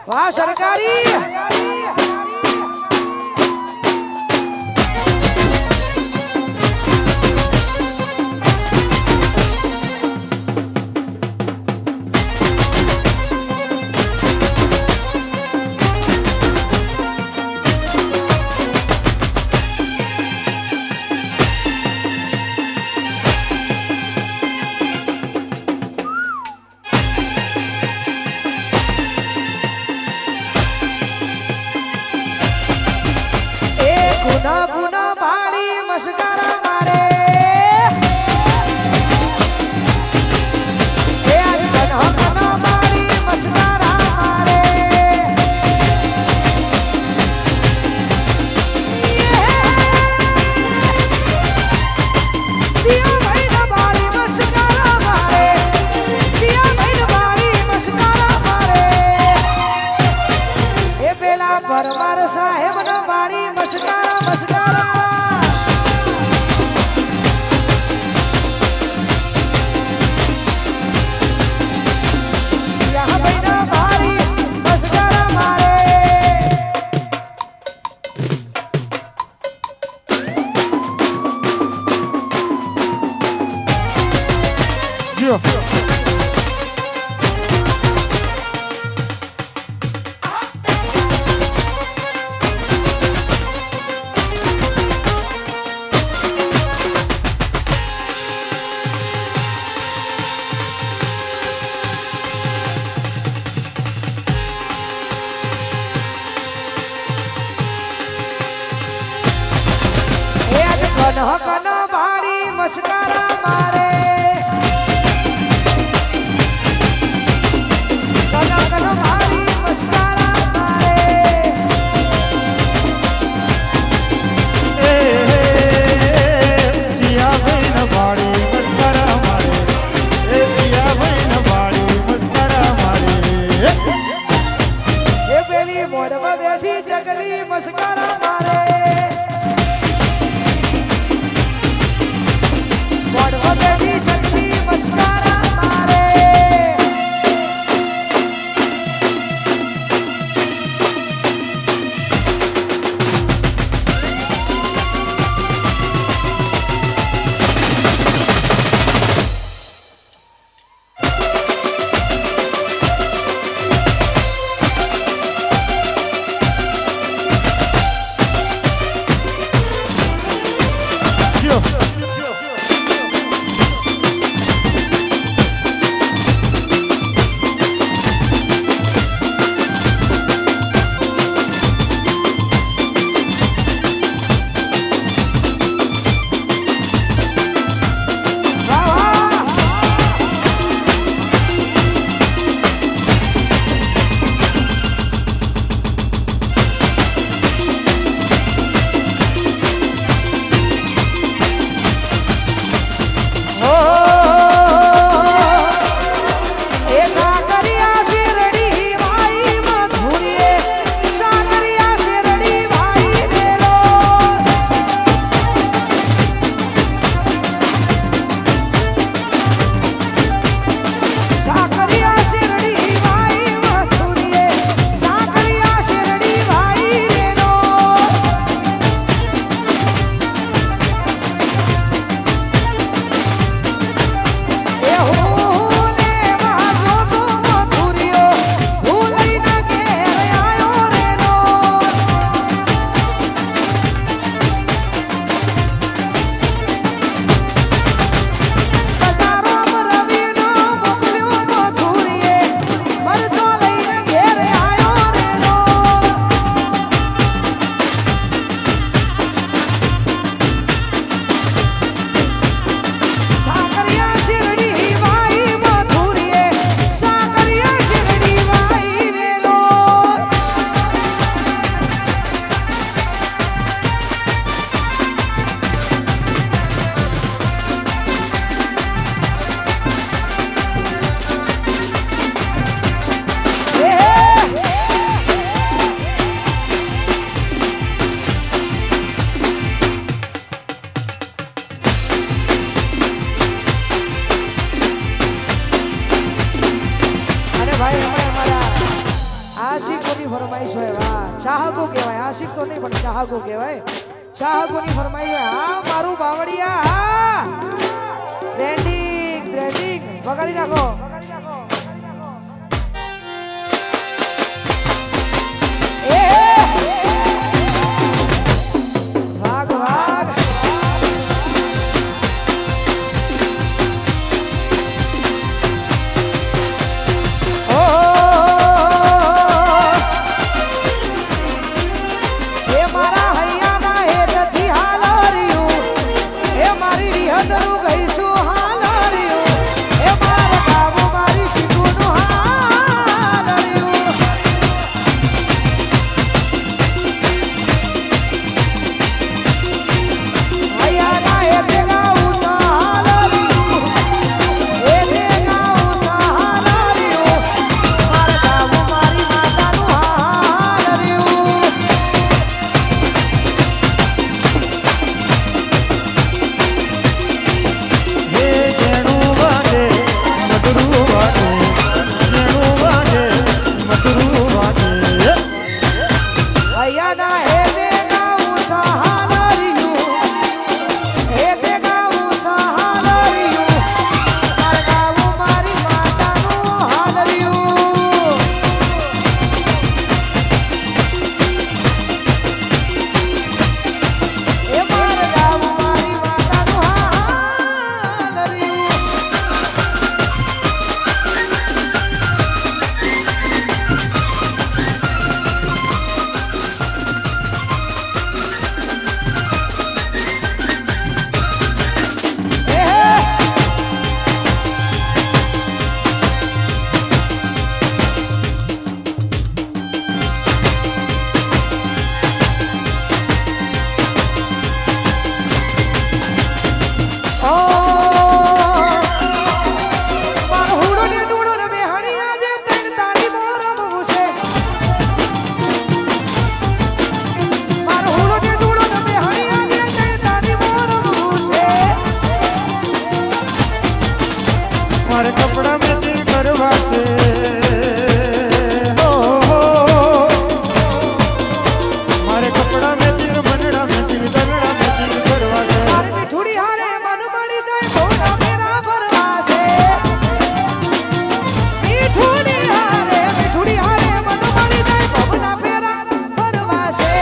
વાહ સરકારી પરમાર સાહેબ નો બાણી મસ્કારા મસ્કારા સિયા ભાઈ નો બાણી મસ્કારા મારે જો કનો બાણી મસ્કારા મારે કનો બાણી મસ્કારા મારે જીયા ભાઈ ન બાળી મસ્કરા મારે એ જીયા ભાઈ ન બાળી મસ્કરા મારે એ પેલી મોઢમાં બેઠી ચકલી મસ્કારા મારે મોઢમાં બેઠી ચકલી મસ્કારા મારે ચાહકો કહેવાય, આશિક તો નહીં પણ ચાહકો કહેવાય. ચાહકોની ફરમાઈ હોય હા મારું બાવળિયા હા ટ્રેન્ડિંગ ટ્રેન્ડિંગ વગાડી નાખો. એ વાગ વાગ મારે કપડા મેચિંગ કરવા છે મારે કપડા મેચિંગ મનડા મેચિંગ દલડા મેચિંગ કરવા છે મારે મીઠુડી હારે મન મળી જાય ભોળા મેરા ભરવા છે મીઠુડી હારે મન મળી જાય ભોળા મેરા ભરવા છે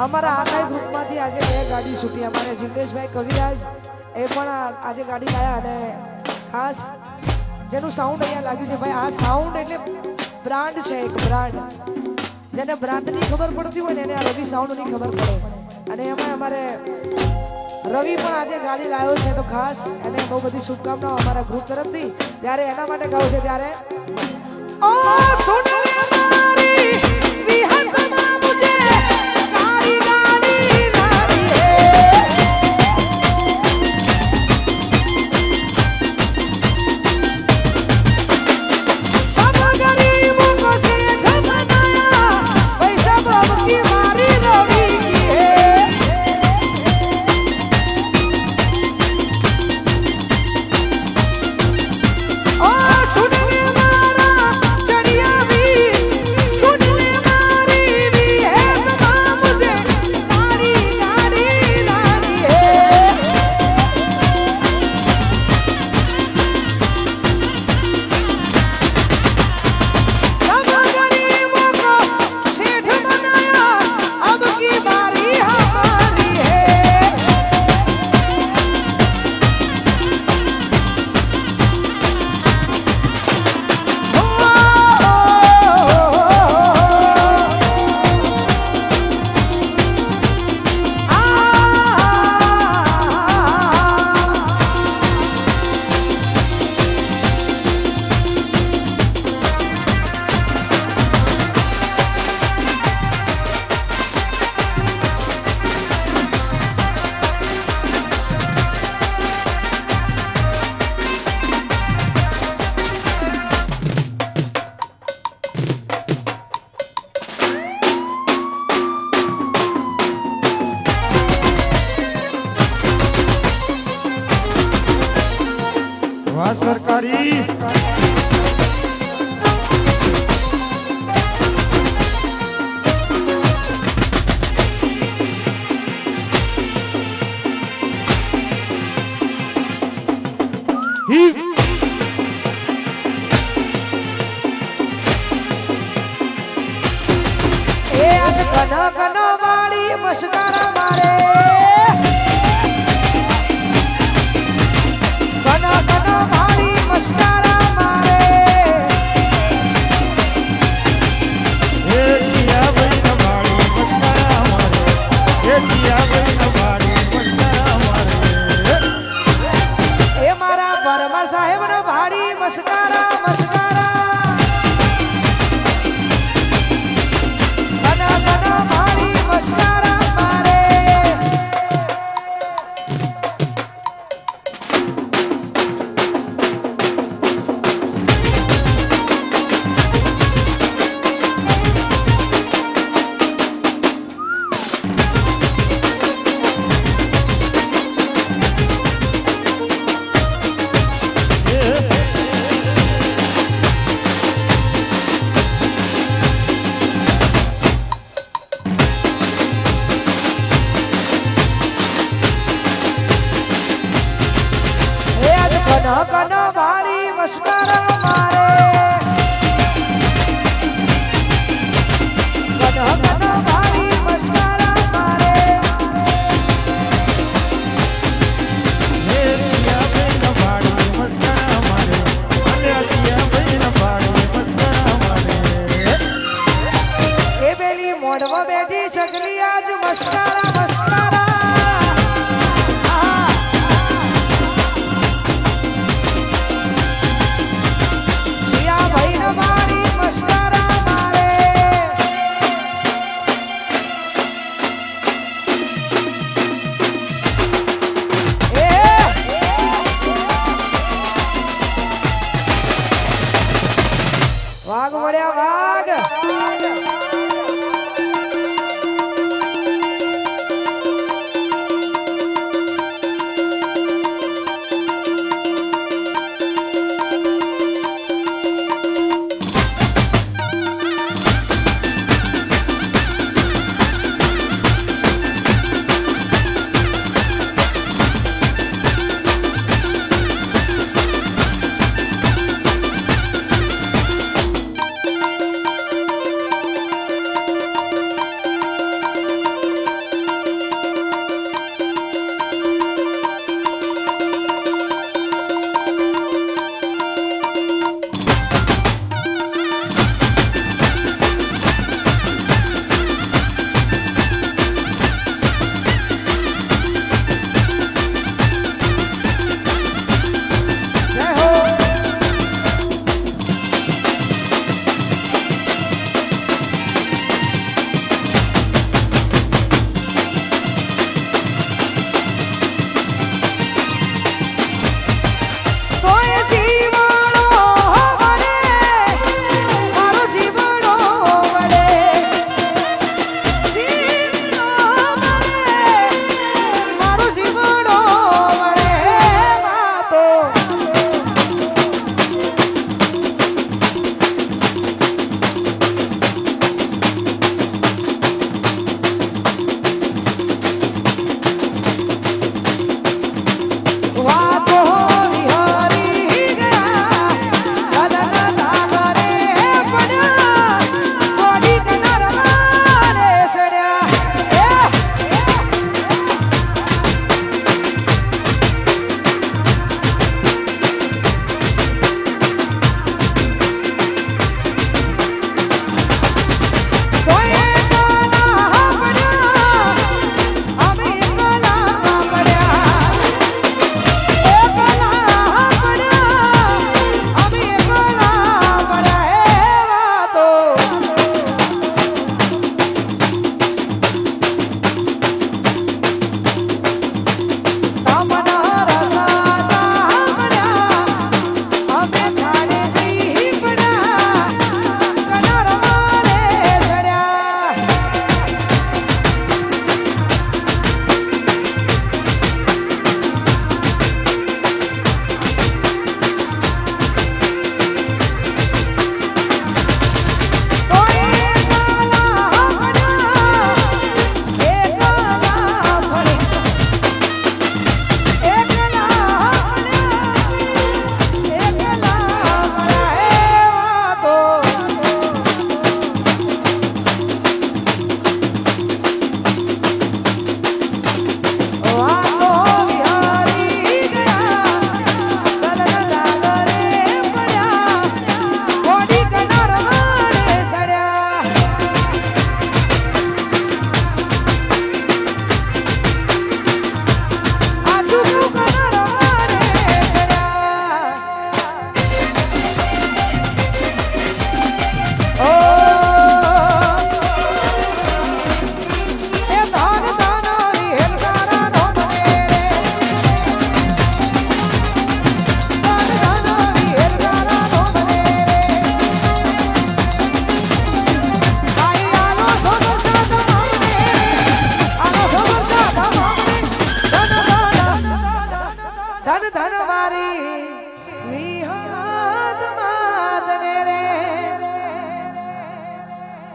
અમારા આખા ગ્રુપમાંથી આજે બે ગાડી છૂટી. અમારે જિગ્નેશભાઈ કવિરાજ એ પણ આજે ગાડી લાયા અને ખાસ જેનું સાઉન્ડ અહીંયા લાગ્યું છે ભાઈ આ સાઉન્ડ એટલે બ્રાન્ડ છે એક બ્રાન્ડ જેને બ્રાન્ડની ખબર પડતી હોય ને એને આ રવિ સાઉન્ડની ખબર પડે અને એમાં અમારે રવિ પણ આજે ગાડી લાવ્યો છે તો ખાસ એને બહુ બધી શુભકામનાઓ અમારા ગ્રુપ તરફથી. ત્યારે એના માટે ગાવ છે ત્યારે ओ सुन ले मारी विहत मां मुझे गाड़ी गाड़ी लाड़ी है सब गरीबों को सेठ बनाया पैसा बाबू की मारी रवि की है ओ सुन ले मारा चढ़िया भी सुन ले मारी भी है तमाम मुझे गाड़ी गाड़ी लाड़ी है सब गरीबों को सेठ बनाया अब की बारी हमारी है વાહ સરકારી હી એ આજ કનો કનો વાળી મસ્કરા મારે કનો કનો વાળી મસ્કરા મારે એ જીયા ભાઈ ન વાળી મસ્કરા મારે એ જીયા ભાઈ ન વાળી મસ્કરા મારે એ મારા પરમા સાહેબ નો ભાડી મસ્કરા મસ્કરા કનો કનો વાળી મસ્કરા મારે એ આજ કનો કનો વાળી મસ્કરા મારે કનો કનો વાળી મસ્કરા મારે એ જીયા ભાઈ ન વાળી મસ્કરા મારે અને જીયા ભાઈ ન વાળી મસ્કરા મારે એ બેલી મોઢમાં બેઠી છગલી આજ મસ્કરા મસ્કરા જીયા ભાઈ ન વાળી મસ્કરા મારે વાઘ મળ્યા વાઘ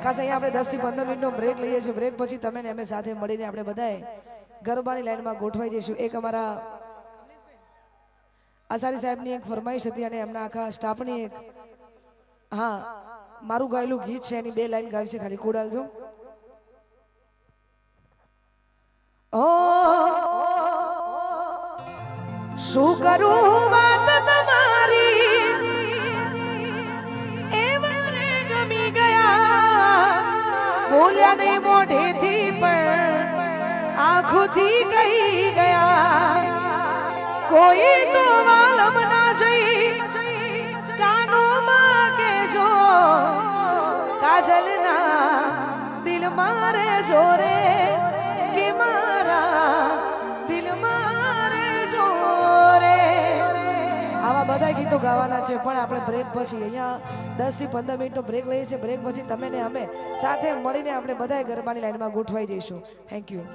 ખાસ અહીંયા આપણે 10 થી 15 મિનિટનો બ્રેક લઈએ છીએ. બ્રેક પછી તમે ને અમે સાથે મળીને આપણે બધાએ ગરબાની લાઈનમાં ગોઠવાઈ જઈશું. એક અમારા આસારી સાહેબની એક ફરમાઈશ હતી અને એમના આખા સ્ટાફની એક હા મારું ગાયેલું ગીત છે એની 2 લાઈન ગાવી છે, ખાલી કુડાલજો. ઓ શું કરું વાત તમારી એ મને ગમી ગયા, બોલ્યા નહીં મોઢેથી પણ આંખોથી કહી ગયા. કોઈ તો વાલમ ના જઈ કાનોમાં કેજો, કાજલ ના દિલ મારે જોરે કે મારા દિલ મારે જોરે. આવા બધા ગીતો ગાવાના છે પણ આપણે બ્રેક પછી અહીંયા 10 થી 15 મિનિટનો બ્રેક લઈએ છીએ. બ્રેક પછી તમે ને અમે સાથે મળીને આપણે બધા ગરબાની લાઈનમાં ગોઠવાઈ જઈશું. Thank you.